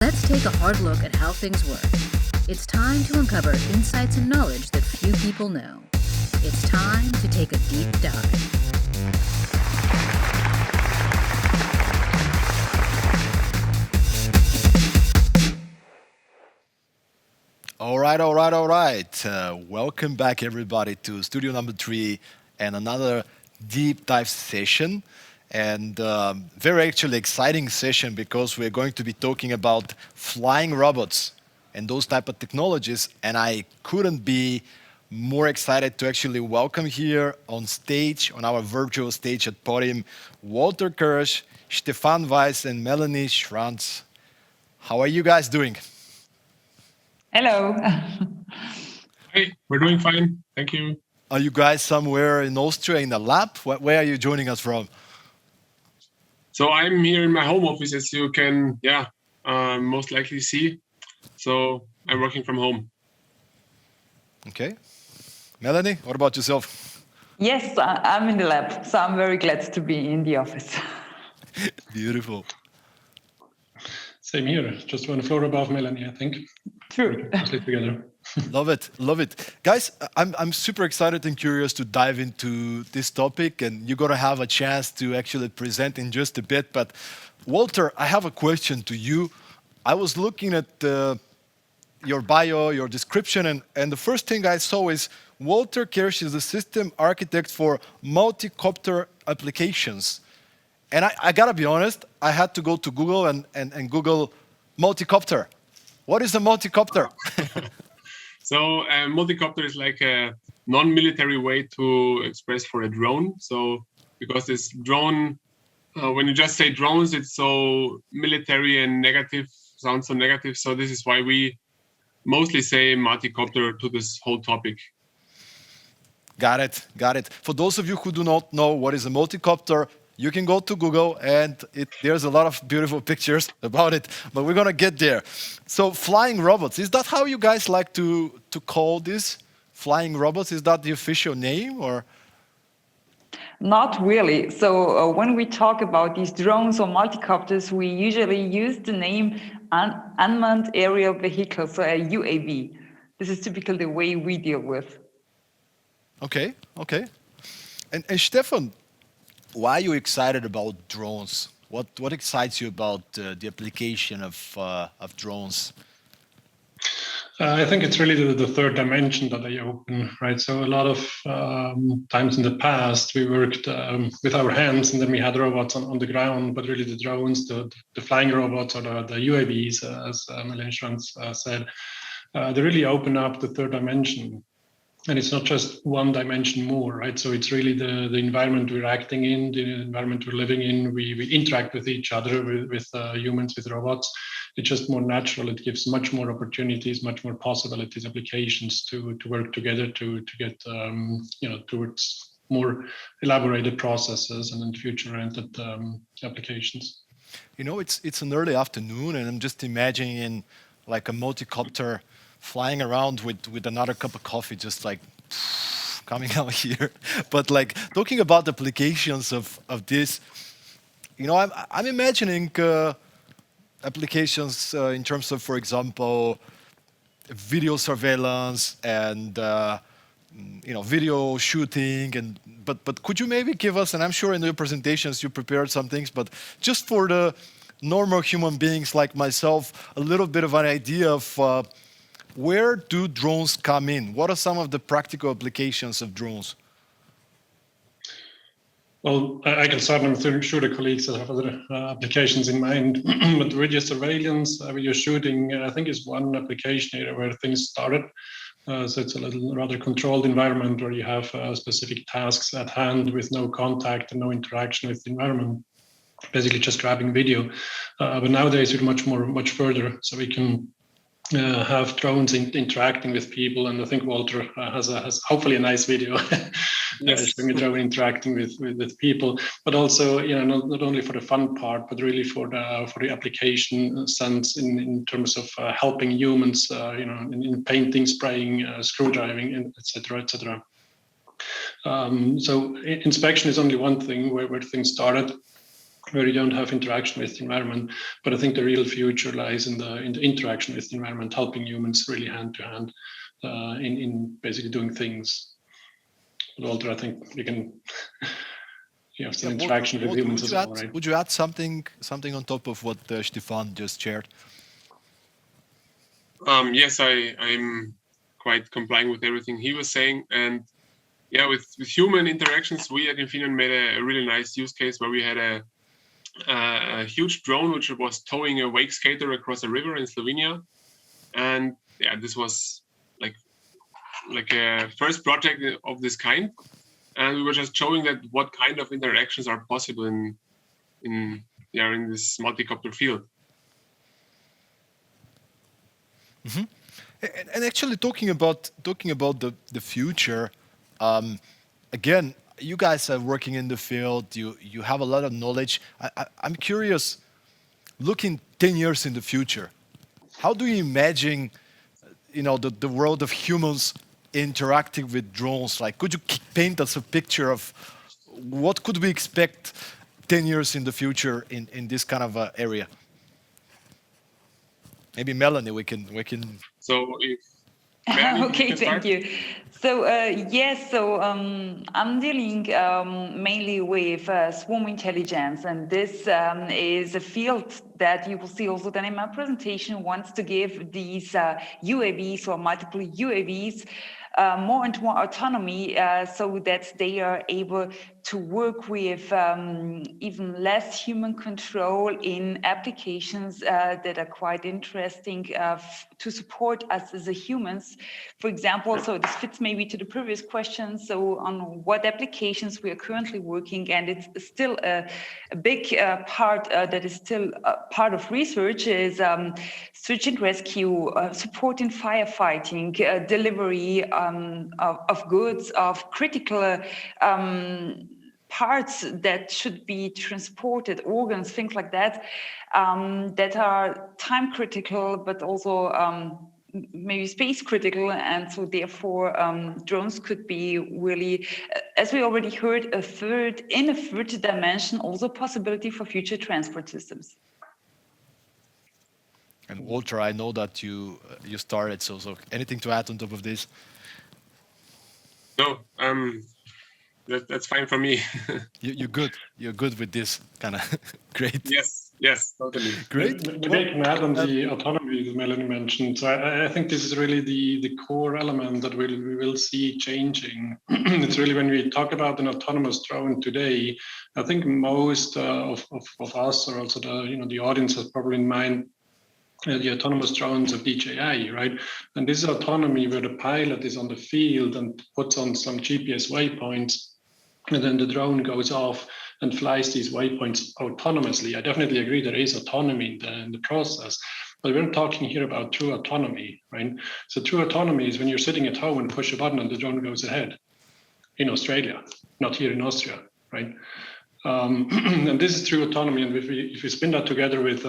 Let's take a hard look at how things work. It's time to uncover insights and knowledge that few people know. It's time to take a deep dive. All right. Welcome back, everybody, to studio number 3 and another deep dive session. And very actually exciting session because we're going to be talking about flying robots and those type of technologies. And I couldn't be more excited to actually welcome here on stage, on our virtual stage at Podim, Walter Kirsch, Stefan Weiss, and Melanie Schranz. How are you guys doing? Hello. Hey, we're doing fine. Thank you. Are you guys somewhere in Austria in a lab? Where are you joining us from? So I'm here in my home office, as you can, most likely see. So I'm working from home. Okay. Melanie, what about yourself? Yes, I'm in the lab, so I'm very glad to be in the office. Beautiful. Same here, just one floor above Melanie, I think. True. Sleep together. Love it. Guys, I'm super excited and curious to dive into this topic, and you're going to have a chance to actually present in just a bit. But Walter, I have a question to you. I was looking at your bio, your description, and the first thing I saw is Walter Kirsch is a system architect for multi-copter applications. And I gotta be honest, I had to go to Google and Google multi-copter. What is a multi-copter? So multi-copter is like a non-military way to express for a drone. So because this drone, when you just say drones, it's so military and negative, sounds so negative. So this is why we mostly say multi-copter to this whole topic. Got it. For those of you who do not know what is a multi-copter, you can go to Google and there's a lot of beautiful pictures about it, but we're gonna get there. So flying robots, is that how you guys like to call this? Flying robots, is that the official name or? Not really. So when we talk about these drones or multicopters, we usually use the name unmanned aerial vehicle, so a UAV. This is typically the way we deal with. Okay. And Stefan, why are you excited about drones? What excites you about the application of drones? I think it's really the third dimension that they open, right? So a lot of times in the past, we worked with our hands and then we had robots on the ground, but really the drones, the flying robots or the UAVs, as Melanie Schranz said, they really open up the third dimension. And it's not just one dimension more, right? So it's really the environment we're acting in, the environment we're living in. We interact with each other, with humans, with robots. It's just more natural. It gives much more opportunities, much more possibilities, applications to work together to get towards more elaborated processes and then future-oriented applications. You know, it's an early afternoon, and I'm just imagining like a multi-copter flying around with another cup of coffee, just like coming out here. But like talking about the applications of this, you know, I'm imagining applications in terms of, for example, video surveillance and video shooting. But could you maybe give us, and I'm sure in your presentations you prepared some things, but just for the normal human beings like myself, a little bit of an idea of where do drones come in? What are some of the practical applications of drones? Well, I can start. I'm sure the colleagues have other applications in mind. But video surveillance, video shooting, I think is one application area where things started. So it's a little rather controlled environment where you have specific tasks at hand with no contact and no interaction with the environment. Basically just grabbing video. But nowadays we're much further. So we can have drones interacting with people, and I think Walter has hopefully a nice video. Yes. Showing a drone interacting with people, but also not only for the fun part, but really for the application sense in terms of helping humans, in painting, spraying, screw driving, etc. So inspection is only one thing where things started. where you don't have interaction with the environment. But I think the real future lies in the interaction with the environment, helping humans really hand to hand in basically doing things. But Walter, I think you can have some interaction with humans as well, right? Would you add something on top of what Stefan just shared? Yes, I'm quite complying with everything he was saying. And yeah, with human interactions, we at Infineon made a really nice use case where we had a huge drone which was towing a wake skater across a river in Slovenia. And yeah, this was like a first project of this kind. And we were just showing that what kind of interactions are possible in this multi-copter field. Mm-hmm. And actually, talking about the future, again, you guys are working in the field. You have a lot of knowledge. I'm curious, looking 10 years in the future, how do you imagine, the world of humans interacting with drones? Like, could you paint us a picture of what could we expect 10 years in the future in this kind of area? Maybe Melanie, we can. So if Melanie, okay, thank you. So yes, so I'm dealing mainly with swarm intelligence, and this is a field that you will see also then in my presentation wants to give these UAVs or multiple UAVs more and more autonomy so that they are able to work with even less human control in applications that are quite interesting to support us as a humans. For example, so this fits maybe to the previous question, so on what applications we are currently working, and it's still a big part that is still part of research is search and rescue, support in firefighting, delivery of goods, of critical parts that should be transported, organs, things like that, that are time critical, but also maybe space critical. And so therefore drones could be really, as we already heard, in a third dimension, also a possibility for future transport systems. And Walter, I know that you started, so anything to add on top of this? No, that's fine for me. You're good. You're good with this kind of great. Yes, totally. Great. Maybe I can add on the autonomy that Melanie mentioned. So I think this is really the core element that we will see changing. It's really when we talk about an autonomous drone today, I think most of us, or also the audience, has probably in mind the autonomous drones of DJI, right? And this is autonomy where the pilot is on the field and puts on some GPS waypoints, and then the drone goes off and flies these waypoints autonomously. I definitely agree there is autonomy in the process, but we're talking here about true autonomy, right? So true autonomy is when you're sitting at home and push a button and the drone goes ahead in Australia, not here in Austria, right? And this is true autonomy. And if we spin that together with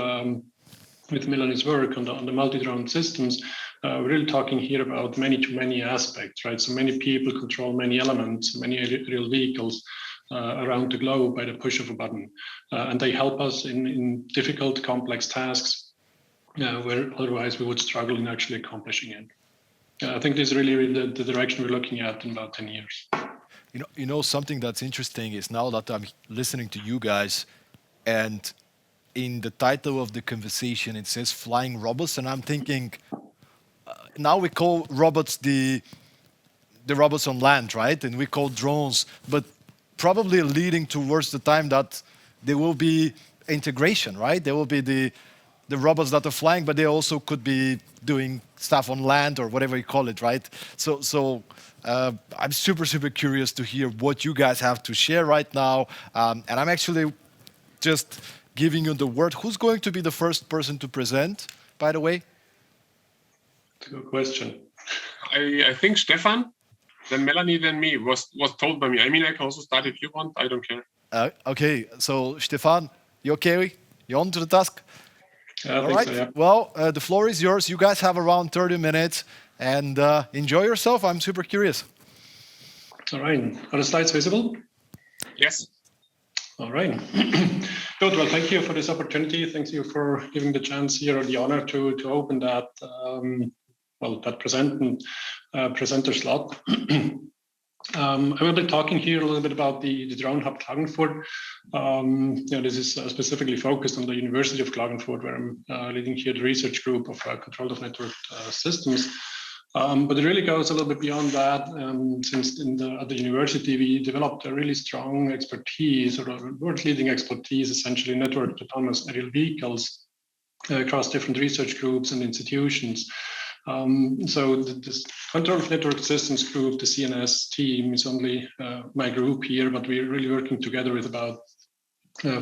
Melanie's work on the multi-drone systems, we're really talking here about many aspects, right? So many people control many elements, many real vehicles around the globe by the push of a button. And they help us in difficult, complex tasks where otherwise we would struggle in actually accomplishing it. I think this is really the direction we're looking at in about 10 years. You know, something that's interesting is now that I'm listening to you guys, and in the title of the conversation, it says flying robots, and I'm thinking, now we call robots the robots on land, right? And we call drones, but probably leading towards the time that there will be integration, right? There will be the robots that are flying, but they also could be doing stuff on land or whatever you call it, right? So I'm super curious to hear what you guys have to share right now, and I'm actually just giving you the word. Who's going to be the first person to present, by the way? Good question. I think Stefan, then Melanie, then me, was told by me. I mean, I can also start if you want. I don't care. Okay, so Stefan, you okay? You on to the task? All right. So, yeah. Well, the floor is yours. You guys have around 30 minutes, and enjoy yourself. I'm super curious. All right. Are the slides visible? Yes. All right. Good. Well, thank you for this opportunity. Thank you for giving the chance here or the honor to open that presenter slot. I will be talking here a little bit about the Drone Hub Klagenfurt. This is specifically focused on the University of Klagenfurt, where I'm leading here the research group of control of network systems. But it really goes a little bit beyond that. Since at the university, we developed a really strong expertise, or world-leading expertise, essentially networked autonomous aerial vehicles across different research groups and institutions. So this Control of Network Systems group, the CNS team, is only my group here, but we're really working together with about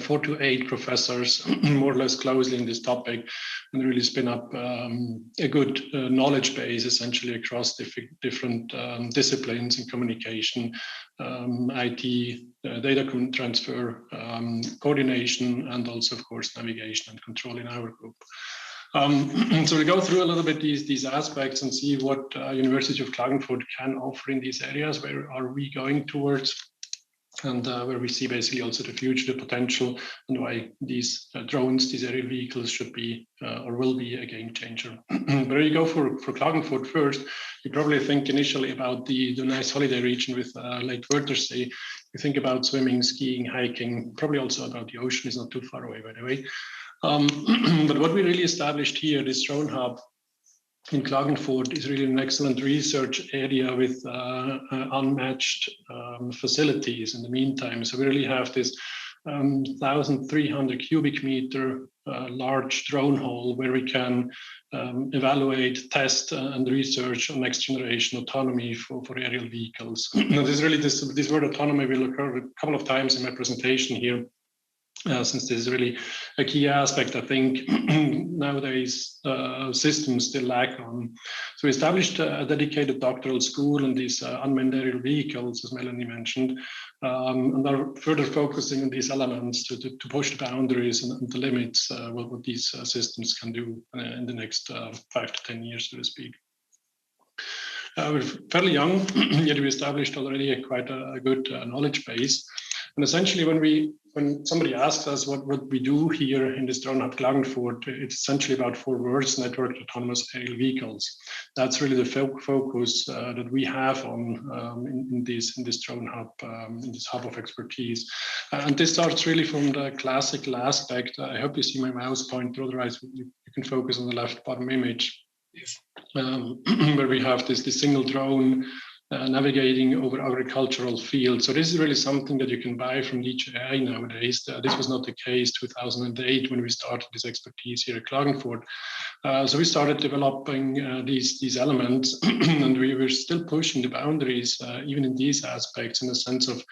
4 to 8 professors, more or less closely in this topic, and really spin up a good knowledge base, essentially across different disciplines in communication, IT, data transfer, coordination, and also, of course, navigation and control in our group. So we go through a little bit these aspects and see what University of Klagenfurt can offer in these areas. Where are we going towards? And where we see basically also the future, the potential, and why these drones, these aerial vehicles should be or will be a game changer. But when you go for Klagenfurt first, you probably think initially about the nice holiday region with Lake Wörthersee. You think about swimming, skiing, hiking, probably also about the ocean is not too far away, by the way. But what we really established here, this drone hub in Klagenfurt, is really an excellent research area with unmatched facilities in the meantime. So we really have this 1,300 cubic meter large drone hall where we can evaluate, test, and research on next generation autonomy for aerial vehicles. Now, this word autonomy will occur a couple of times in my presentation here. Since this is really a key aspect, I think nowadays systems still lack on. So we established a dedicated doctoral school on these unmanned aerial vehicles, as Melanie mentioned, and are further focusing on these elements to push the boundaries and the limits what these systems can do in the next 5 to 10 years, so to speak. We're fairly young, yet we established already quite a good knowledge base. And essentially, when somebody asks us what we do here in this Drone Hub Klagenfurt, it's essentially about 4 words: networked autonomous aerial vehicles. That's really the focus that we have on in this Drone Hub, in this hub of expertise. And this starts really from the classical aspect. I hope you see my mouse pointer, otherwise you can focus on the left bottom image. Yes. Where we have this single drone navigating over agricultural fields. So this is really something that you can buy from DJI nowadays. This was not the case 2008 when we started this expertise here at Klagenfurt. So we started developing these elements, and we were still pushing the boundaries, even in these aspects, in the sense of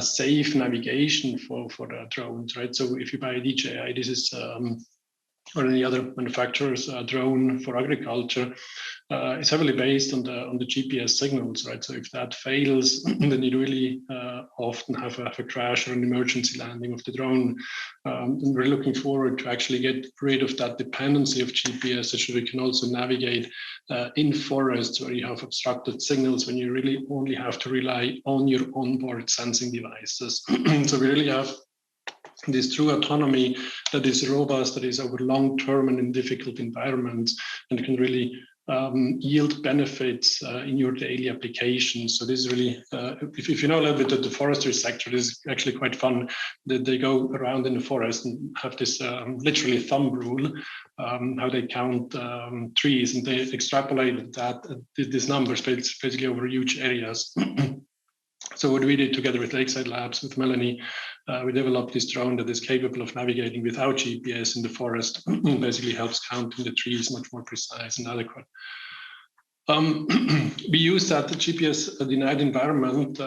safe navigation for the drones, right? So if you buy a DJI, this is or any other manufacturer's drone for agriculture, is heavily based on the GPS signals, right? So if that fails, then you really often have a crash or an emergency landing of the drone. And we're looking forward to actually get rid of that dependency of GPS, so we can also navigate in forests where you have obstructed signals, when you really only have to rely on your onboard sensing devices. So we really have this true autonomy that is robust, that is over long term and in difficult environments, and can really yield benefits in your daily applications. So this is really, if you know a little bit of the forestry sector, this is actually quite fun. That they go around in the forest and have this literally thumb rule, how they count trees, and they extrapolate these numbers basically over huge areas. So what we did together with Lakeside Labs, with Melanie, we developed this drone that is capable of navigating without GPS in the forest, and basically helps counting the trees much more precise and adequate. We use that GPS denied environment,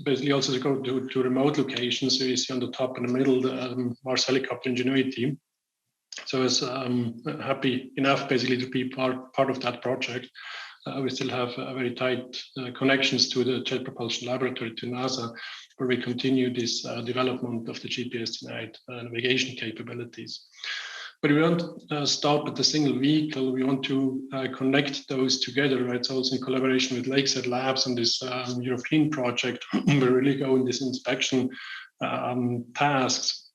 basically also to go to remote locations. So you see on the top in the middle, the Mars helicopter Ingenuity. So I was happy enough basically to be part of that project. We still have very tight connections to the Jet Propulsion Laboratory, to NASA, where we continue this development of the GPS-denied navigation capabilities. But we don't stop at the single vehicle. We want to connect those together, right? So also in collaboration with Lakeside Labs on this European project, we really go in this inspection tasks.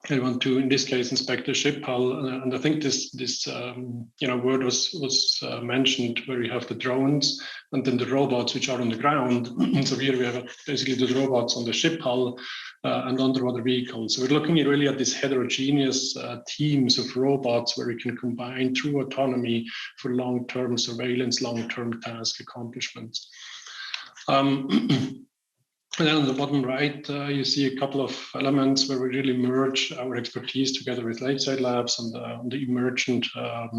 I want to, in this case, inspect the ship hull, and I think this word was mentioned, where you have the drones and then the robots which are on the ground. So here we have basically the robots on the ship hull and underwater vehicles. So we're looking really at these heterogeneous teams of robots where we can combine true autonomy for long-term surveillance, long-term task accomplishments. And then on the bottom right, you see a couple of elements where we really merge our expertise together with Lakeside Labs on the emergent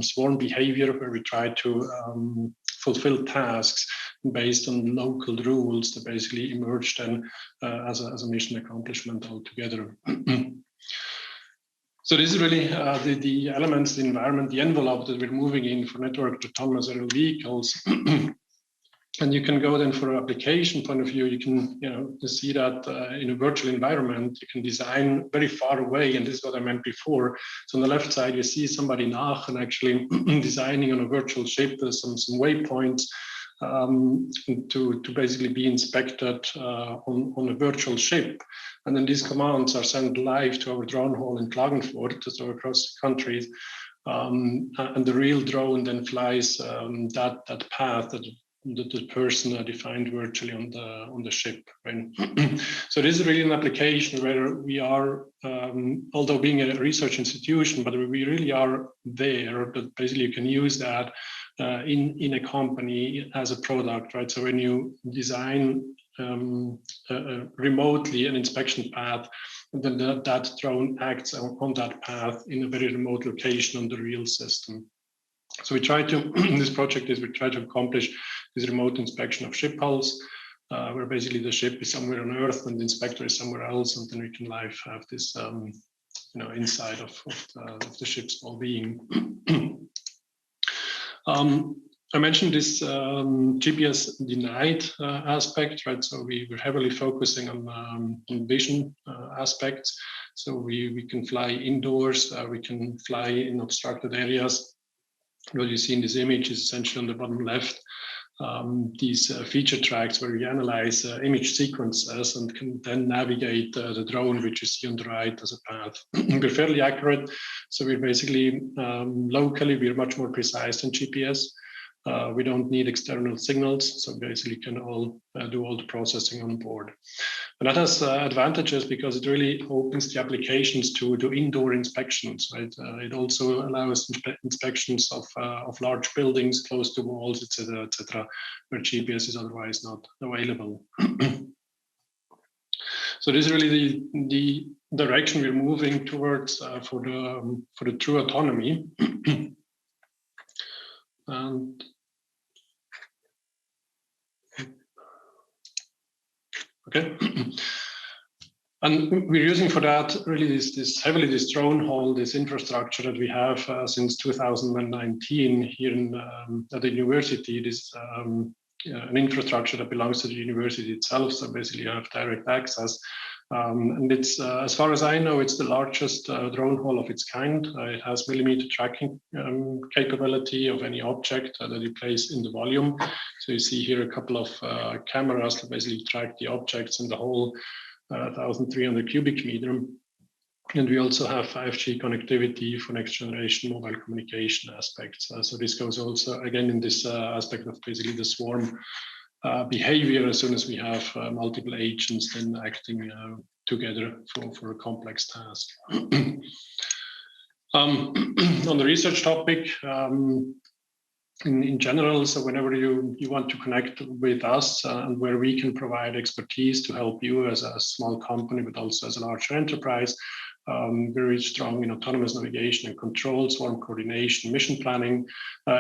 swarm behavior, where we try to fulfill tasks based on local rules that basically emerge then as a mission accomplishment altogether. So this is really the elements, the environment, the envelope that we're moving in for networked autonomous aerial vehicles. And you can go then for an application point of view, you can see that in a virtual environment, you can design very far away. And this is what I meant before. So on the left side, you see somebody in Aachen actually designing on a virtual ship. There's some waypoints to basically be inspected on a virtual ship. And then these commands are sent live to our drone hall in Klagenfurt, so across the country. And the real drone then flies that path that the person defined virtually on the ship. Right? So this is really an application where we are, although being a research institution, but we really are there. But basically, you can use that in a company as a product, right? So when you design remotely an inspection path, then that drone acts on that path in a very remote location on the real system. So we try to, this project is we try to accomplish this remote inspection of ship hulls, where basically the ship is somewhere on Earth and the inspector is somewhere else, and then we can live have this, insight of the ship's well-being. I mentioned this GPS denied aspect, right? So we're heavily focusing on vision aspects. So we can fly indoors, we can fly in obstructed areas. What you see in this image is essentially on the bottom left, these feature tracks where we analyze image sequences and can then navigate the drone, which you see on the right as a path. We're fairly accurate. So we're basically, locally, we're much more precise than GPS. We don't need external signals, so basically can all do all the processing on board. And that has advantages because it really opens the applications to do indoor inspections, right? It also allows inspections of large buildings close to walls, etc., where GPS is otherwise not available. So this is really the direction we're moving towards for the true autonomy. And okay, and we're using for that really this drone hall, this infrastructure that we have since 2019 here at the university. This an infrastructure that belongs to the university itself, so basically you have direct access. And it's, as far as I know, it's the largest drone hall of its kind. It has millimeter tracking capability of any object that you place in the volume. So you see here a couple of cameras that basically track the objects in the whole 1,300 cubic meter. And we also have 5G connectivity for next generation mobile communication aspects. So this goes also, again, in this aspect of basically the swarm behavior as soon as we have multiple agents then acting together for a complex task. On the research topic, in general, so whenever you want to connect with us and where we can provide expertise to help you as a small company, but also as a larger enterprise, very strong in autonomous navigation and control, swarm coordination, mission planning,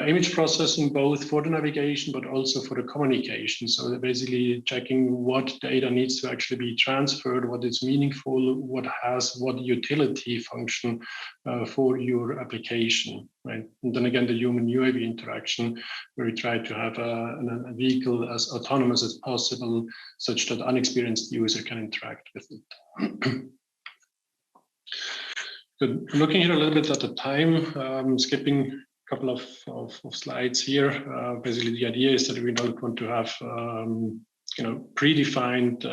image processing, both for the navigation, but also for the communication. So basically checking what data needs to actually be transferred, what is meaningful, what has what utility function for your application, right? And then again, the human UAV interaction, where we try to have a vehicle as autonomous as possible, such that unexperienced user can interact with it. Good. Looking here a little bit at the time, skipping a couple of slides here. Basically, the idea is that we don't want to have predefined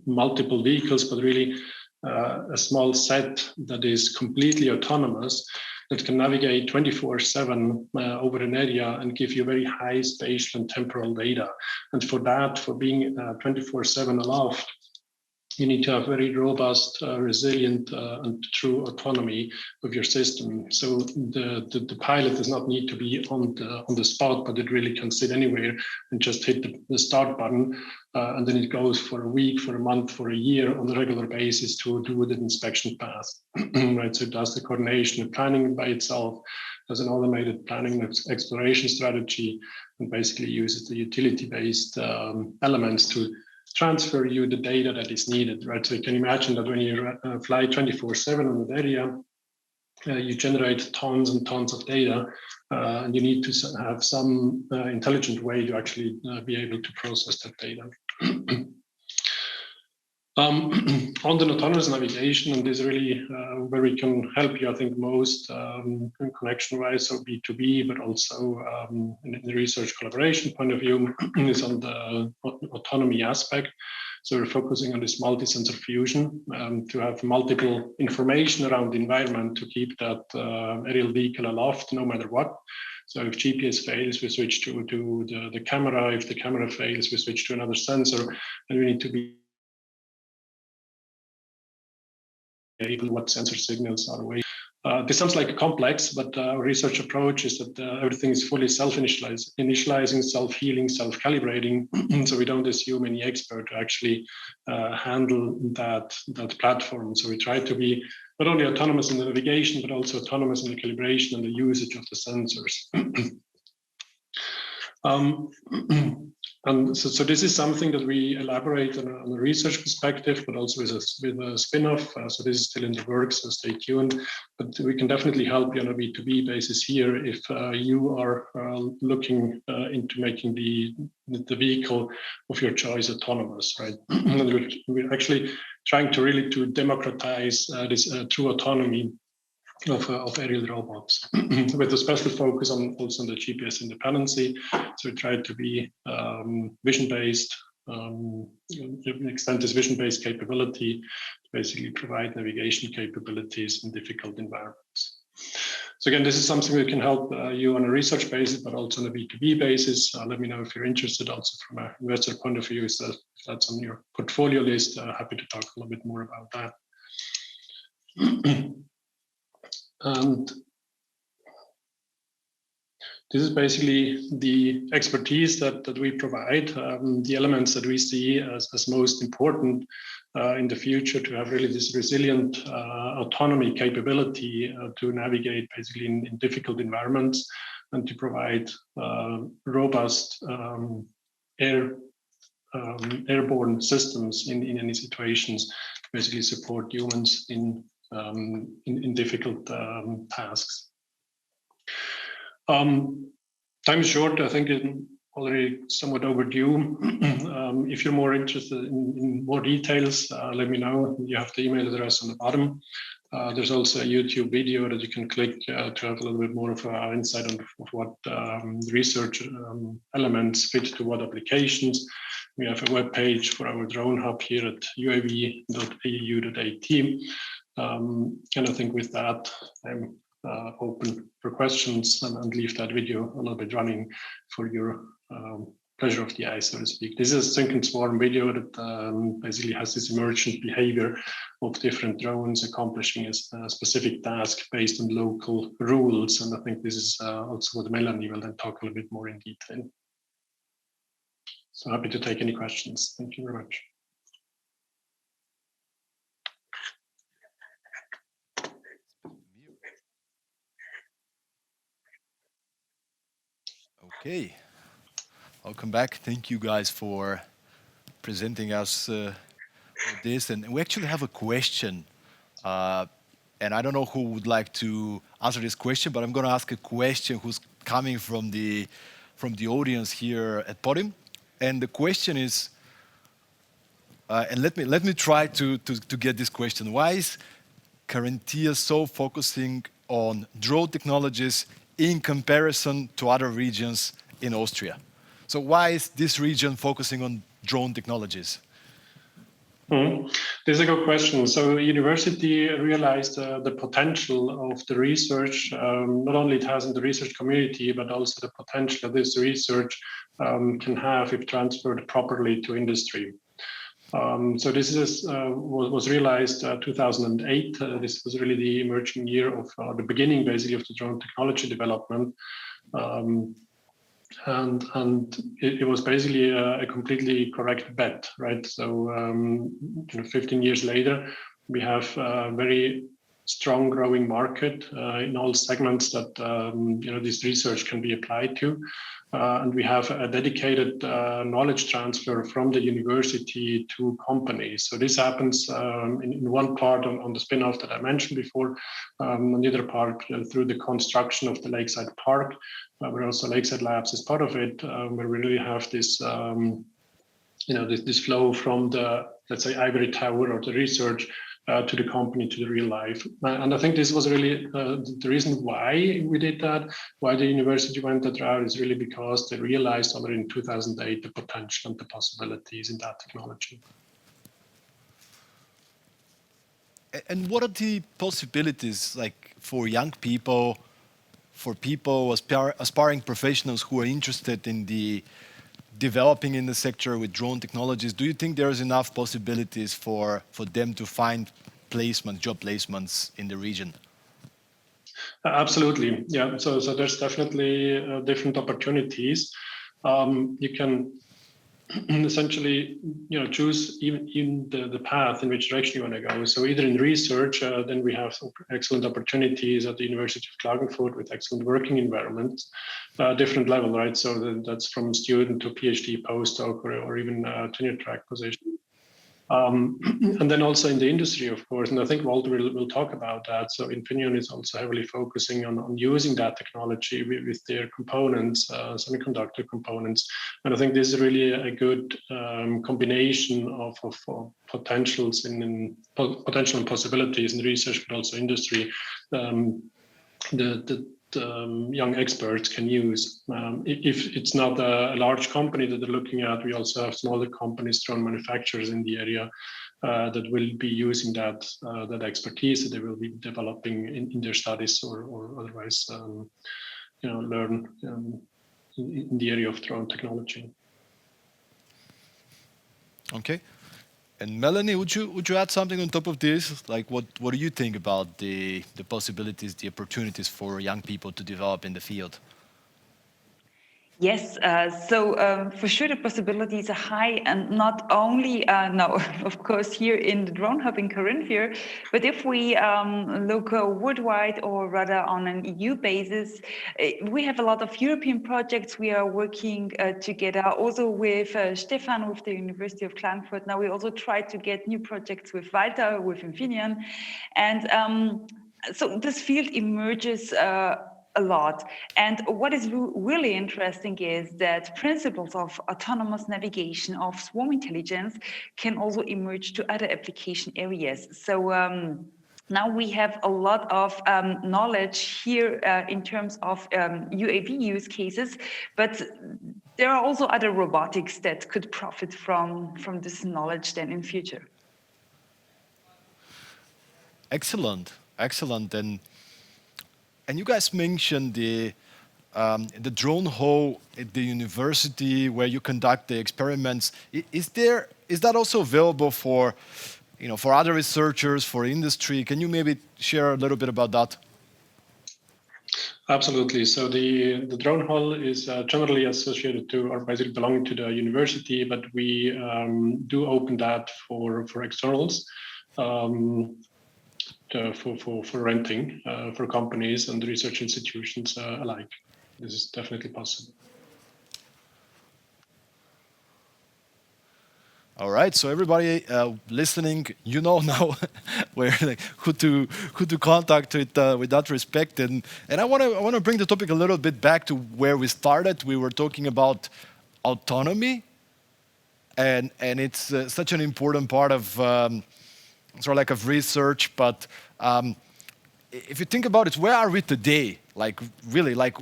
multiple vehicles, but really a small set that is completely autonomous, that can navigate 24/7 over an area and give you very high spatial and temporal data. And for that, for being 24/7 aloft, you need to have very robust, resilient, and true autonomy of your system. So the pilot does not need to be on the spot, but it really can sit anywhere and just hit the start button, and then it goes for a week, for a month, for a year on a regular basis to do the inspection path. Right. So it does the coordination and planning by itself, does an automated planning and exploration strategy, and basically uses the utility-based elements to transfer you the data that is needed, right? So you can imagine that when you fly 24/7 on that area, you generate tons and tons of data, and you need to have some intelligent way to actually be able to process that data. On the autonomous navigation, and this is really where we can help you, I think, most connection-wise, so B2B, but also in the research collaboration point of view, is on the autonomy aspect. So we're focusing on this multi-sensor fusion to have multiple information around the environment to keep that aerial vehicle aloft no matter what. So if GPS fails, we switch to the camera. If the camera fails, we switch to another sensor, and we need to be able what sensor signals are away. This sounds like complex, but our research approach is that everything is fully self-initializing, self-healing, self-calibrating. So we don't assume any expert to actually handle that platform. So we try to be not only autonomous in the navigation, but also autonomous in the calibration and the usage of the sensors. And so this is something that we elaborate on a research perspective, but also with a spin-off. So this is still in the works, so stay tuned. But we can definitely help you on a B2B basis here if you are looking into making the vehicle of your choice autonomous, right? And we're actually trying to really democratize this true autonomy of aerial robots with a special focus on also on the GPS independency. So we try to be vision-based, extend this vision-based capability to basically provide navigation capabilities in difficult environments. So again, this is something that can help you on a research basis, but also on a B2B basis. Let me know if you're interested also from an investor point of view, if that's on your portfolio list. Happy to talk a little bit more about that. And this is basically the expertise that we provide, the elements that we see as most important in the future to have really this resilient autonomy capability to navigate basically in difficult environments and to provide robust airborne systems in any situations to basically support humans in difficult tasks. Time is short. I think it's already somewhat overdue. If you're more interested in more details, let me know. You have the email address on the bottom. There's also a YouTube video that you can click to have a little bit more of an insight on what research elements fit to what applications. We have a web page for our drone hub here at uav.au.at. And I think with that, I'm open for questions and leave that video a little bit running for your pleasure of the eye, so to speak. This is a sync and swarm video that basically has this emergent behavior of different drones accomplishing a specific task based on local rules. And I think this is also what Melanie will then talk a little bit more in detail. So happy to take any questions. Thank you very much. Okay, welcome back. Thank you guys for presenting us this. And we actually have a question. And I don't know who would like to answer this question, but I'm going to ask a question who's coming from the audience here at Podim. And the question is, and let me try to get this question. Why is Carinthia so focusing on drone technologies in comparison to other regions in Austria? So why is this region focusing on drone technologies? This is a good question. So university realized the potential of the research, not only it has in the research community, but also the potential that this research can have if transferred properly to industry. So this was realized 2008. This was really the emerging year of the beginning, basically, of the drone technology development. And it was basically a completely correct bet, right? So 15 years later, we have a very strong growing market in all segments that this research can be applied to. And we have a dedicated knowledge transfer from the university to companies. So this happens in one part on the spin-off that I mentioned before, on the other part through the construction of the Lakeside Park, where also Lakeside Labs is part of it, where we really have this, this flow from the, let's say, ivory tower or the research to the company, to the real life. And I think this was really the reason why we did that, why the university went that route, is really because they realized already in 2008 the potential and the possibilities in that technology. And what are the possibilities like for young people, for people, aspiring professionals who are interested in the developing in the sector with drone technologies? Do you think there is enough possibilities for them to find job placements in the region? Absolutely, yeah. So there's definitely different opportunities. You can essentially, choose even the path in which direction you want to go. So either in research, then we have excellent opportunities at the University of Klagenfurt with excellent working environments, different level, right? So that's from student to PhD, postdoc, or even tenure track position. And then also in the industry, of course, and I think Walter will talk about that. So Infineon is also heavily focusing on using that technology with their components, semiconductor components. And I think this is really a good combination of potentials in potential and possibilities in research, but also industry. Young experts can use. If it's not a large company that they're looking at, we also have smaller companies, drone manufacturers in the area that will be using that expertise that they will be developing in their studies or otherwise, learn in the area of drone technology. Okay. And Melanie, would you add something on top of this? Like, what do you think about the possibilities, the opportunities for young people to develop in the field? Yes, so for sure the possibilities are high, and not only now, of course, here in the Drone Hub in Carinthia, but if we look worldwide or rather on an EU basis, we have a lot of European projects. We are working together also with Stefan, with the University of Klagenfurt. Now we also try to get new projects with Walter, with Infineon, and so this field emerges a lot. And what is really interesting is that principles of autonomous navigation, of swarm intelligence, can also emerge to other application areas. So now we have a lot of knowledge here in terms of UAV use cases, but there are also other robotics that could profit from this knowledge then in future. Excellent, excellent. And you guys mentioned the drone hall at the university where you conduct the experiments. Is that also available for other researchers, for industry? Can you maybe share a little bit about that? Absolutely. So the drone hall is generally associated to, or basically belonging to the university, but we do open that for externals. For renting for companies and research institutions alike. This is definitely possible. All right, so everybody listening, you know now who to contact with that respect, and I want to bring the topic a little bit back to where we started. We were talking about autonomy, and it's such an important part of sort of like of research. But if you think about it, where are we today? Like really, like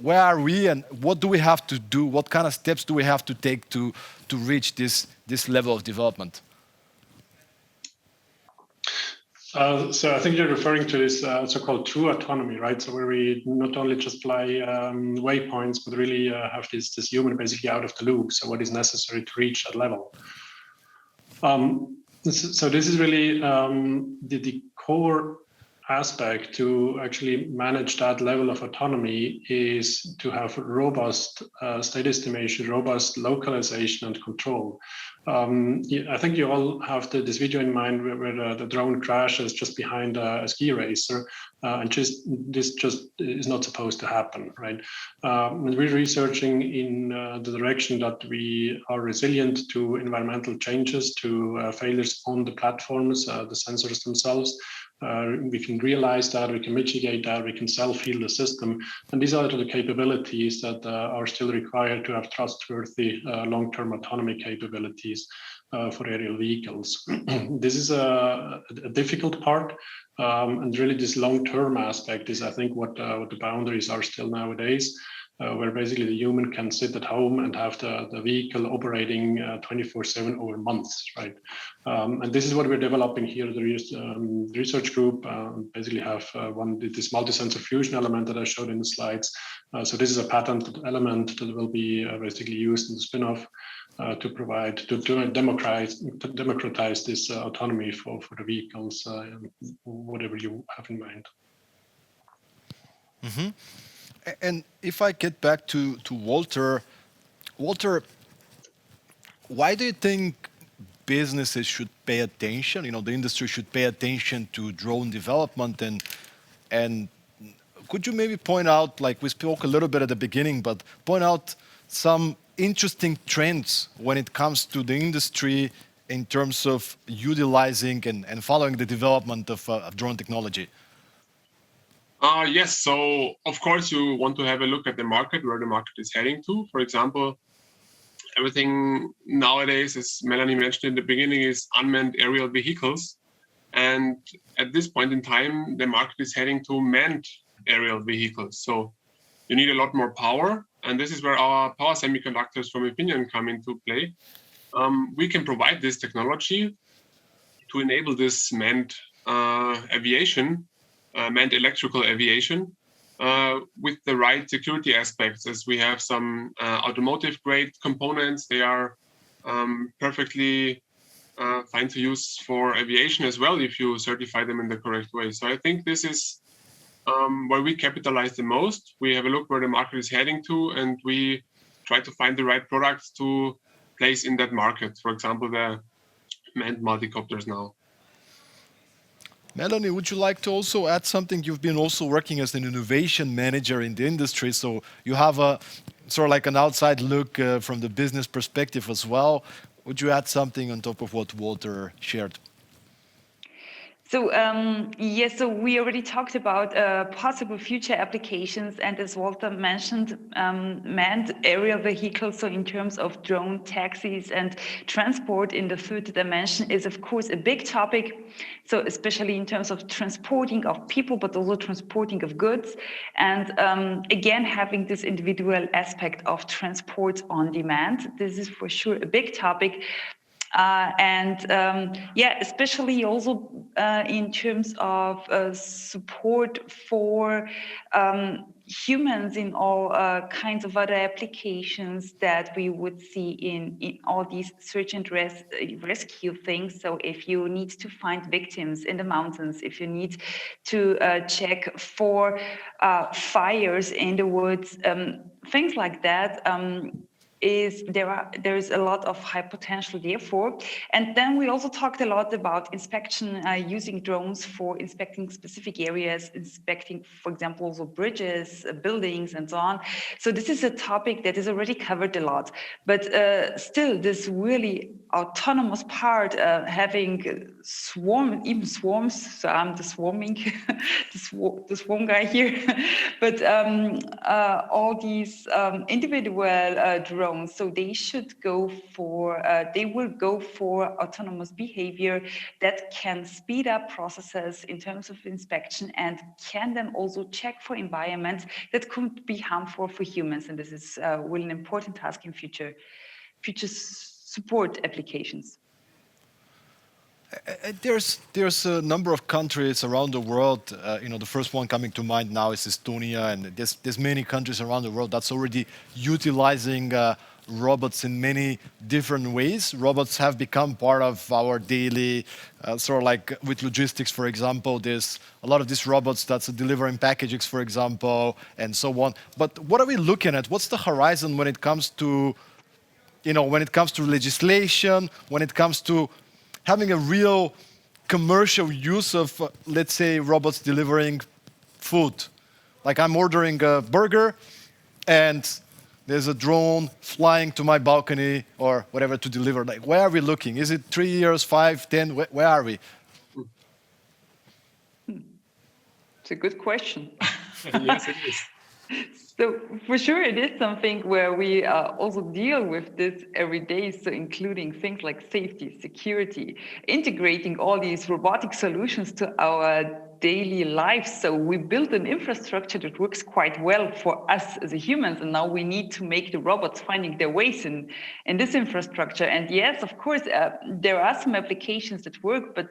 where are we, and what do we have to do? What kind of steps do we have to take to reach this level of development? So I think you're referring to this so-called true autonomy, right? So where we not only just fly waypoints, but really have this human basically out of the loop. So what is necessary to reach that level? So this is really the core aspect to actually manage that level of autonomy is to have robust state estimation, robust localization and control. I think you all have this video in mind where the drone crashes just behind a ski racer, and this just is not supposed to happen, right? And we're researching in the direction that we are resilient to environmental changes, to failures on the platforms, the sensors themselves. We can realize that, we can mitigate that, we can self-heal the system. And these are the capabilities that are still required to have trustworthy long-term autonomy capabilities for aerial vehicles. This is a difficult part. And really this long-term aspect is, I think, what the boundaries are still nowadays. Where basically the human can sit at home and have the vehicle operating 24/7 over months, right? And this is what we're developing here. The research group basically have this multi-sensor fusion element that I showed in the slides. So this is a patented element that will be basically used in the spin-off to provide, to democratize this autonomy for the vehicles, whatever you have in mind. Mm-hmm. And if I get back to Walter, why do you think businesses should pay attention? You know, the industry should pay attention to drone development, and could you maybe point out, like we spoke a little bit at the beginning, but point out some interesting trends when it comes to the industry in terms of utilizing and following the development of drone technology? Yes, so of course you want to have a look at the market, where the market is heading to. For example, everything nowadays, as Melanie mentioned in the beginning, is unmanned aerial vehicles. And at this point in time, the market is heading to manned aerial vehicles. So you need a lot more power. And this is where our power semiconductors from Infineon come into play. We can provide this technology to enable this manned aviation, manned electrical aviation, with the right security aspects, as we have some automotive grade components. They are perfectly fine to use for aviation as well if you certify them in the correct way. So I think this is where we capitalize the most. We have a look where the market is heading to, and we try to find the right products to place in that market. For example, the manned multicopters now. Melanie, would you like to also add something? You've been also working as an innovation manager in the industry, so you have a sort of like an outside look from the business perspective as well. Would you add something on top of what Walter shared? So yes, so we already talked about possible future applications, and as Walter mentioned, manned aerial vehicles, so in terms of drone taxis and transport in the third dimension is of course a big topic. So especially in terms of transporting of people, but also transporting of goods. And again, having this individual aspect of transport on demand, this is for sure a big topic. Yeah, especially also in terms of support for humans in all kinds of other applications that we would see in all these search and rescue things. So if you need to find victims in the mountains, if you need to check for fires in the woods, things like that, there is a lot of high potential therefore. And then we also talked a lot about inspection, using drones for inspecting specific areas, inspecting, for example, also bridges, buildings, and so on. So this is a topic that is already covered a lot, but still this really autonomous part, having even swarms. So I'm the swarming, the swarm guy here. But all these individual drones, so they should go for, they will go for autonomous behavior that can speed up processes in terms of inspection and can then also check for environments that could be harmful for humans. And this is really an important task in future support applications. There's a number of countries around the world. The first one coming to mind now is Estonia, and there's many countries around the world that's already utilizing robots in many different ways. Robots have become part of our daily, sort of like with logistics, for example. There's a lot of these robots that's delivering packages, for example, and so on. But what are we looking at? What's the horizon when it comes to legislation, when it comes to having a real commercial use of, let's say, robots delivering food? Like I'm ordering a burger and there's a drone flying to my balcony or whatever to deliver. Like, where are we looking? Is it 3 years, 5, 10? Where are we? It's a good question. Yes, it is. So for sure, it is something where we also deal with this every day. So including things like safety, security, integrating all these robotic solutions to our daily lives. So we built an infrastructure that works quite well for us as humans, and now we need to make the robots finding their ways in this infrastructure. And yes, of course, there are some applications that work, but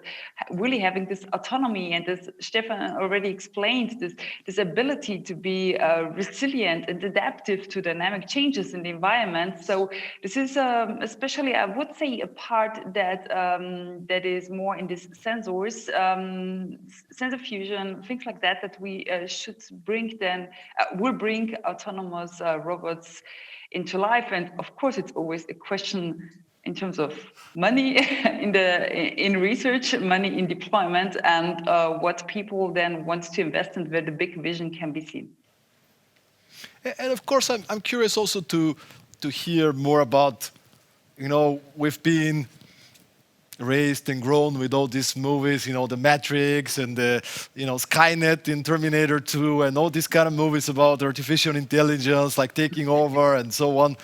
really having this autonomy and, as Stefan already explained, this ability to be resilient and adaptive to dynamic changes in the environment. So this is especially, I would say, a part that is more in these sensors, sensor fusion, things like that we should bring will bring autonomous robots into life. And of course, it's always a question in terms of money in research, money in deployment, and what people then want to invest in, where the big vision can be seen. And of course, I'm curious also to hear more about, we've been raised and grown with all these movies, the Matrix and the, Skynet in Terminator 2 and all these kind of movies about artificial intelligence, like taking over and so on.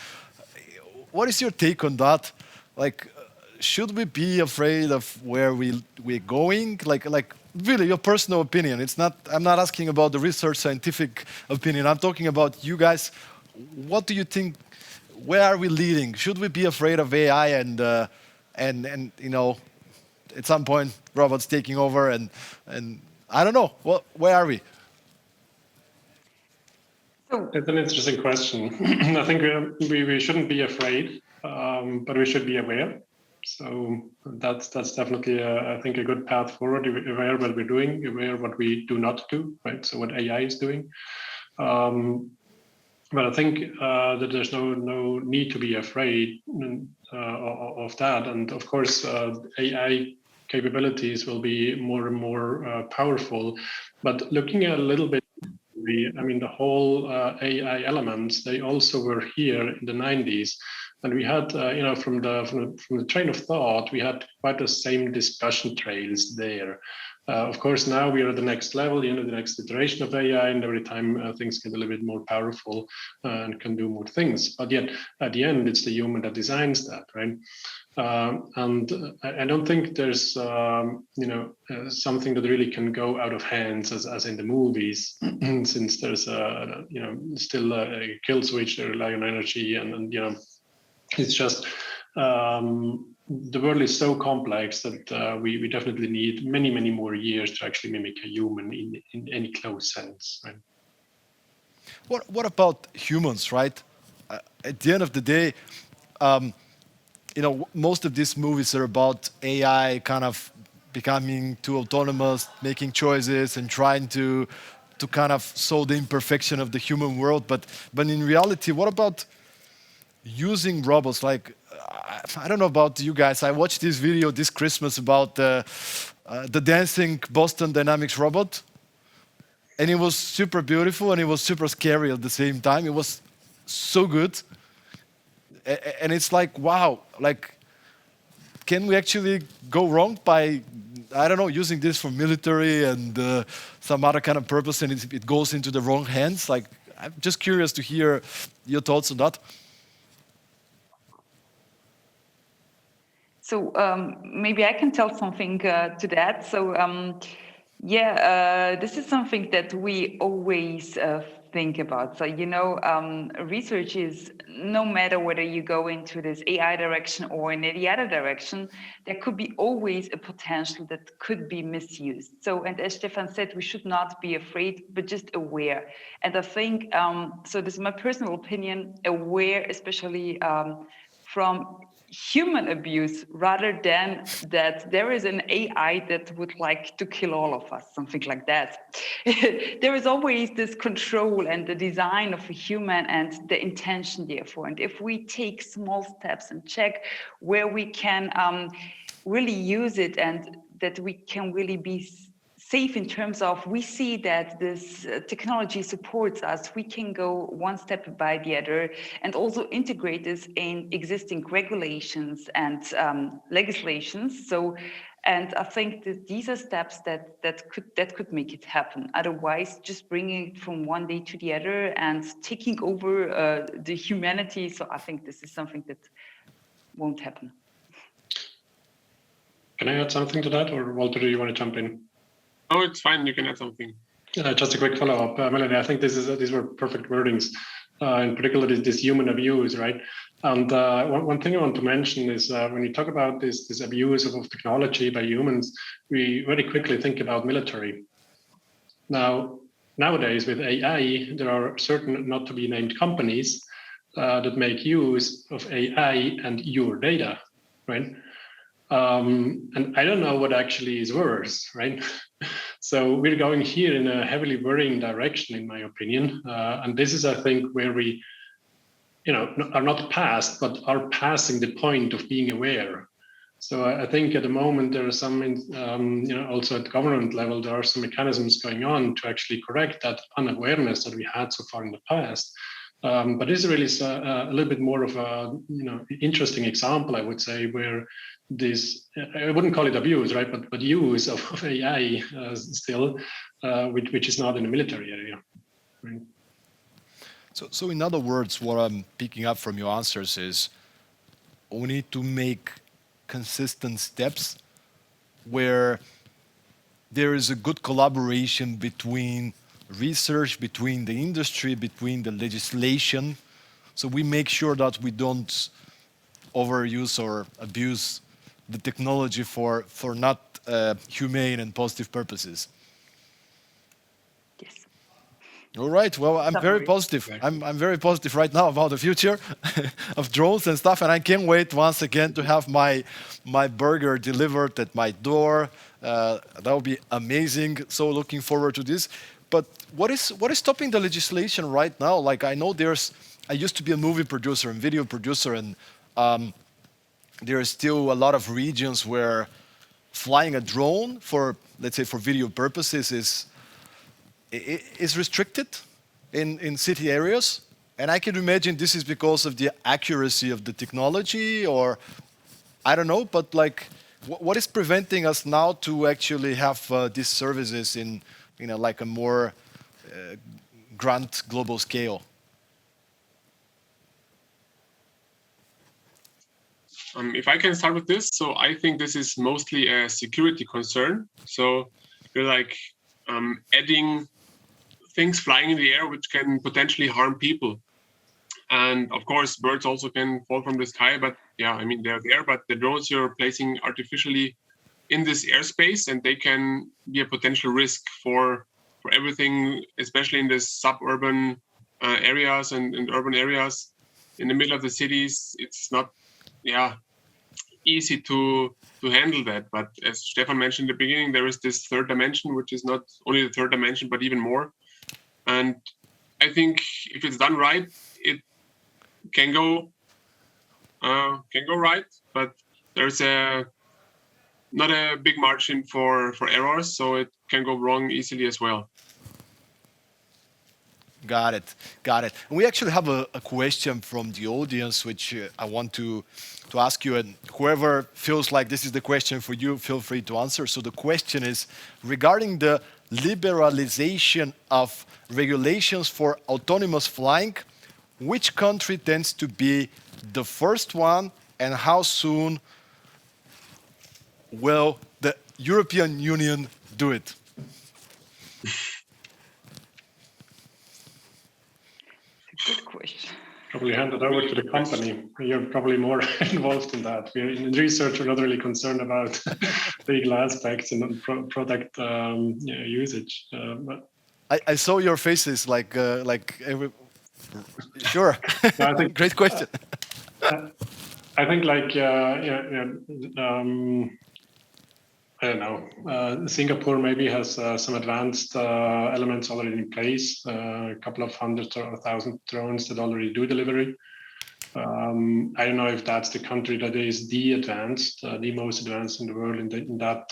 What is your take on that? Like, should we be afraid of where we're going? Like really your personal opinion. I'm not asking about the research scientific opinion. I'm talking about you guys. What do you think? Where are we leading? Should we be afraid of AI and at some point robots taking over and I don't know. Where are we? It's an interesting question. I think we shouldn't be afraid, but we should be aware. So that's definitely, I think, a good path forward. Aware what we're doing, aware what we do not do, right? So what AI is doing. But I think that there's no need to be afraid of that. And of course, AI capabilities will be more and more powerful. But looking at a little bit, the whole AI elements, they also were here in the 90s. And we had, from the train of thought, we had quite the same discussion trails there. Of course, now we are at the next level, the next iteration of AI, and every time things get a little bit more powerful and can do more things. But yet, at the end, it's the human that designs that, right? And I don't think there's, something that really can go out of hands as in the movies, since there's, still a kill switch, they rely on energy, and it's just. The world is so complex that we definitely need many, many more years to actually mimic a human in any close sense. Right? What about humans, right? At the end of the day, most of these movies are about AI kind of becoming too autonomous, making choices, and trying to kind of solve the imperfection of the human world. But in reality, what about using robots? Like, I don't know about you guys. I watched this video this Christmas about the dancing Boston Dynamics robot. And it was super beautiful and it was super scary at the same time. It was so good. And it's like, wow, like, can we actually go wrong by, I don't know, using this for military and some other kind of purpose and it goes into the wrong hands? Like, I'm just curious to hear your thoughts on that. So maybe I can tell something to that. So this is something that we always think about. So, research is, no matter whether you go into this AI direction or in any other direction, there could be always a potential that could be misused. So, and as Stefan said, we should not be afraid, but just aware. And I think, so this is my personal opinion, aware, especially from human abuse, rather than that there is an AI that would like to kill all of us, something like that. There is always this control and the design of a human and the intention therefore. And if we take small steps and check where we can really use it and that we can really be safe in terms of, we see that this technology supports us, we can go one step by the other and also integrate this in existing regulations and legislations. So, and I think that these are steps that could make it happen. Otherwise, just bringing it from one day to the other and taking over the humanity. So I think this is something that won't happen. Can I add something to that, or Walter, do you want to jump in? Oh, it's fine. You can add something. Just a quick follow-up, Melanie. I think these were perfect wordings, in particular this human abuse, right? And one thing I want to mention is when you talk about this abuse of technology by humans, we very quickly think about military. Now, nowadays with AI, there are certain not to be named companies that make use of AI and your data, right? And I don't know what actually is worse, right? So we're going here in a heavily worrying direction, in my opinion. And this is, I think, where we, are not past, but are passing the point of being aware. So I think at the moment there are some, also at government level, there are some mechanisms going on to actually correct that unawareness that we had so far in the past. But this is really a little bit more of a, interesting example, I would say, where this, I wouldn't call it abuse, right? But use of AI still, which is not in the military area. Right? So in other words, what I'm picking up from your answers is we need to make consistent steps where there is a good collaboration between research, between the industry, between the legislation. So we make sure that we don't overuse or abuse the technology for not humane and positive purposes. Yes. All right. Well, I'm very positive. I'm very positive right now about the future of drones and stuff, and I can't wait once again to have my burger delivered at my door. That would be amazing. So looking forward to this. But what is stopping the legislation right now? Like I know I used to be a movie producer and video producer, and there are still a lot of regions where flying a drone for, let's say, for video purposes is restricted in city areas. And I can imagine this is because of the accuracy of the technology, or I don't know, but like what is preventing us now to actually have these services in like a more grand global scale? If I can start with this, so I think this is mostly a security concern. So you're like adding things flying in the air which can potentially harm people. And of course, birds also can fall from the sky, but yeah, I mean, they're there, but the drones you're placing artificially in this airspace, and they can be a potential risk for everything, especially in the suburban areas and urban areas. In the middle of the cities, it's not, easy to handle that. But as Stefan mentioned in the beginning, there is this third dimension, which is not only the third dimension, but even more. And I think if it's done right, it can go right, but there's not a big margin for errors, so it can go wrong easily as well. Got it. And we actually have a question from the audience, which I want to ask you, and whoever feels like this is the question for you, feel free to answer. So the question is regarding the liberalization of regulations for autonomous flying, which country tends to be the first one, and how soon will the European Union do it? wish. Probably hand it over to the company. You're probably more involved in that. We're in research. We're not really concerned about legal aspects and product usage. But I saw your faces like every. Sure. I think Great question. I think like I don't know. Singapore maybe has some advanced elements already in place. A couple of hundred or 1,000 drones that already do delivery. I don't know if that's the country that is the most advanced in the world in that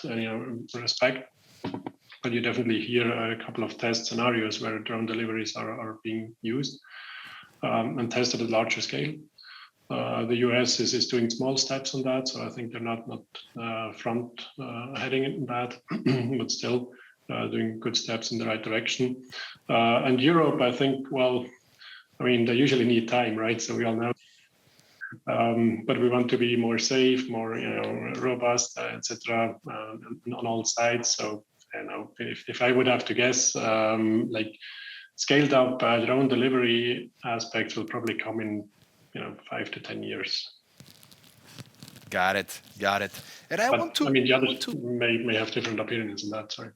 respect. But you definitely hear a couple of test scenarios where drone deliveries are being used and tested at larger scale. The US is doing small steps on that, so I think they're not front heading in that, but still doing good steps in the right direction. And Europe, I think, well, I mean, they usually need time, right? So we all know. But we want to be more safe, more robust, etc. On all sides. So if I would have to guess, like scaled up drone delivery aspects will probably come in 5 to 10 years. Got it. And I mean, the others may have different opinions on that. Sorry.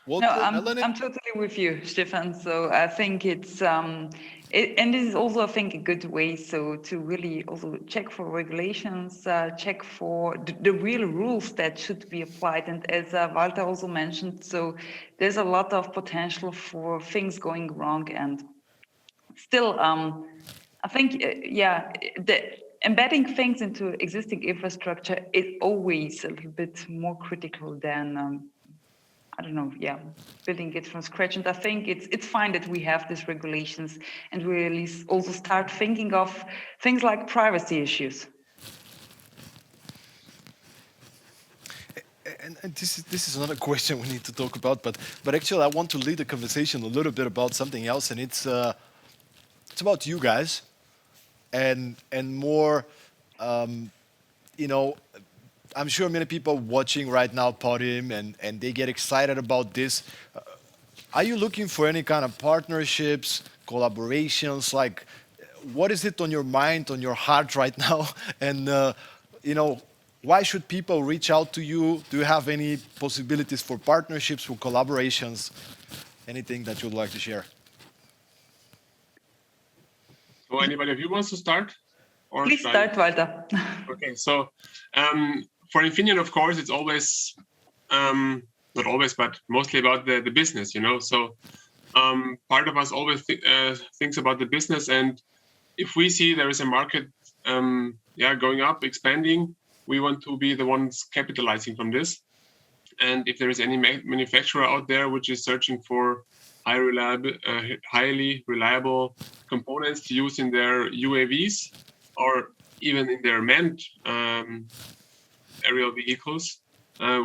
No, I'm totally with you, Stefan. So I think it's and this is also, I think, a good way to really also check for regulations, check for the real rules that should be applied. And as Walter also mentioned, so there's a lot of potential for things going wrong. And still, I think, embedding things into existing infrastructure is always a little bit more critical than building it from scratch. And I think it's fine that we have these regulations and we really also start thinking of things like privacy issues. And this is another question we need to talk about, but actually I want to lead the conversation a little bit about something else, and it's about you guys, and more, I'm sure many people watching right now Podim and they get excited about this. Are you looking for any kind of partnerships, collaborations? Like, what is it on your mind, on your heart right now? And, why should people reach out to you? Do you have any possibilities for partnerships, for collaborations? Anything that you'd like to share? So anybody of you wants to start? Or please start, Walter. Okay, so for Infineon, of course, it's always, not always, but mostly about the business, So part of us always thinks about the business. And if we see there is a market going up, expanding, we want to be the ones capitalizing from this. And if there is any manufacturer out there which is searching for highly reliable components to use in their UAVs or even in their manned aerial vehicles,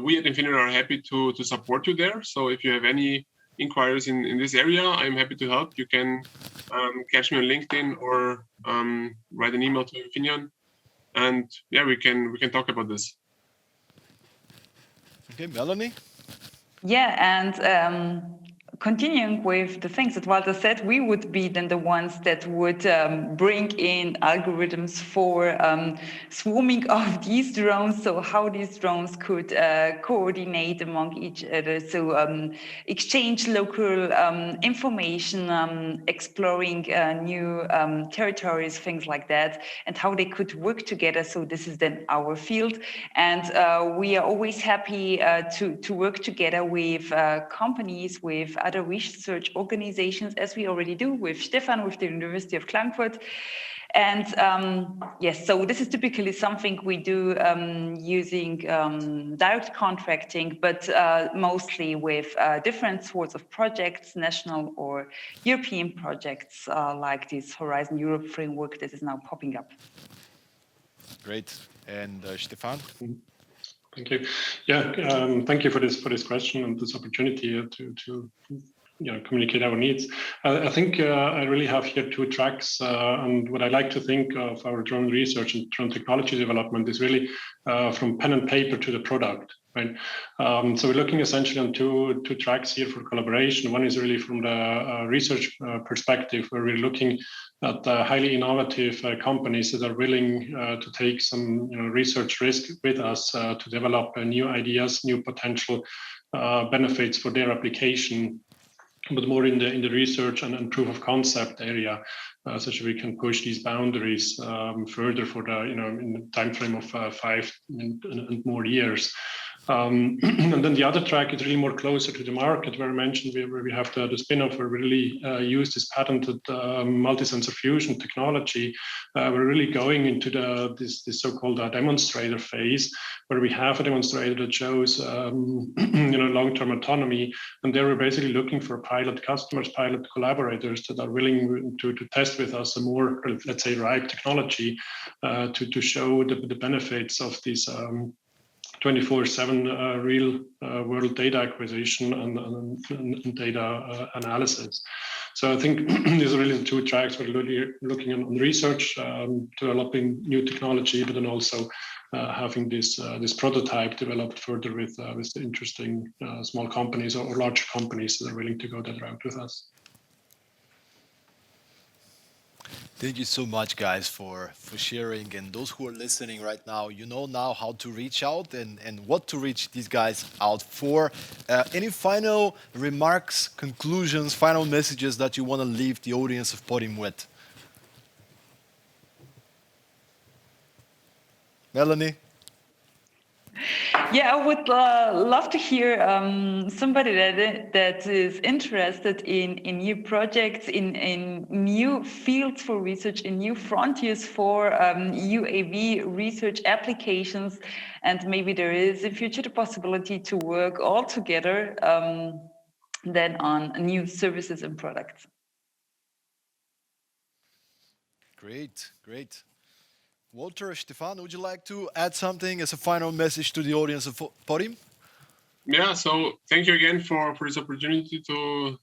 we at Infineon are happy to support you there. So if you have any inquiries in this area, I'm happy to help. You can catch me on LinkedIn or write an email to Infineon, and we can talk about this. Okay, Melanie? Yeah, and continuing with the things that Walter said, we would be then the ones that would bring in algorithms for swarming of these drones, so how these drones could coordinate among each other, so exchange local information, exploring new territories, things like that, and how they could work together. So this is then our field, and we are always happy to work together with companies, with other research organizations, as we already do with Stefan, with the University of Klagenfurt. And yes, so this is typically something we do using direct contracting, but mostly with different sorts of projects, national or European projects, like this Horizon Europe framework that is now popping up. Great. And Stefan? Thank you. Yeah, thank you for this question and this opportunity to communicate our needs. I think I really have here two tracks, and what I like to think of our drone research and drone technology development is really from pen and paper to the product. Right. So we're looking essentially on two tracks here for collaboration. One is really from the research perspective, where we're looking at highly innovative companies that are willing to take some research risk with us to develop new ideas, new potential benefits for their application, but more in the research and proof of concept area, such that we can push these boundaries further for the in the time frame of 5 and more years. And then the other track is really more closer to the market, where I mentioned where we have the spin-off, where we really use this patented multi-sensor fusion technology. We're really going into this so-called demonstrator phase, where we have a demonstrator that shows long-term autonomy, and there we're basically looking for pilot customers, pilot collaborators that are willing to test with us a more, let's say, ripe technology to show the benefits of this 24/7 real world data acquisition and data analysis. So I think these are really the two tracks. We're really looking on research, developing new technology, but then also having this prototype developed further with interesting small companies or large companies that are willing to go that route with us. Thank you so much, guys, for sharing. And those who are listening right now, you know now how to reach out and what to reach these guys out for. Any final remarks, conclusions, final messages that you want to leave the audience of Podim with? Melanie? Yeah, I would love to hear somebody that is interested in new projects, in new fields for research, in new frontiers for UAV research applications, and maybe there is in future the possibility to work all together then on new services and products. Great, great. Walter, Stefan, would you like to add something as a final message to the audience of Podim? Yeah, so thank you again for this opportunity to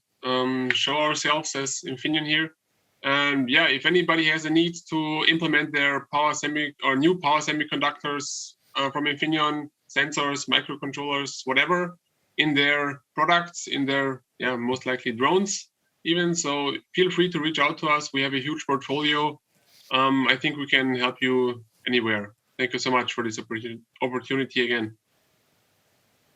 show ourselves as Infineon here. And yeah, if anybody has a need to implement their new power semiconductors from Infineon, sensors, microcontrollers, whatever, in their products, in their most likely drones even. So feel free to reach out to us. We have a huge portfolio. I think we can help you anywhere. Thank you so much for this opportunity again.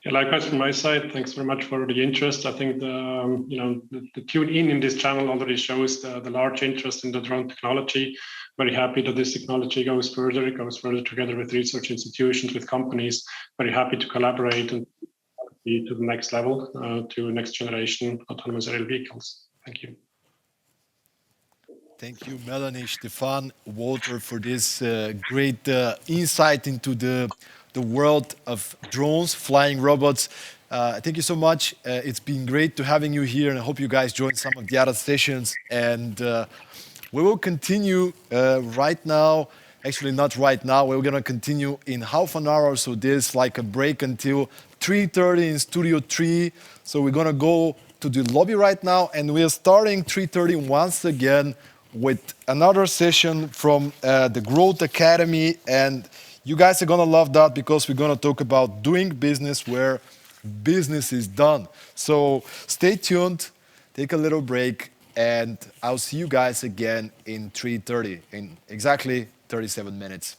Yeah, likewise from my side, thanks very much for the interest. I think the tune in this channel already shows the large interest in the drone technology. Very happy that this technology goes further. It goes further together with research institutions, with companies. Very happy to collaborate and be to the next level, to next generation autonomous aerial vehicles. Thank you. Thank you, Melanie, Stefan, Walter, for this great insight into the world of drones, flying robots. Thank you so much. It's been great to having you here, and I hope you guys join some of the other sessions. And we will continue right now. Actually, not right now. We're going to continue in half an hour. So there's like a break until 3:30 in Studio 3. So we're going to go to the lobby right now, and we are starting 3:30 once again with another session from the Growth Academy. And you guys are going to love that, because we're going to talk about doing business where business is done. So stay tuned, take a little break, and I'll see you guys again in 3:30 in exactly 37 minutes.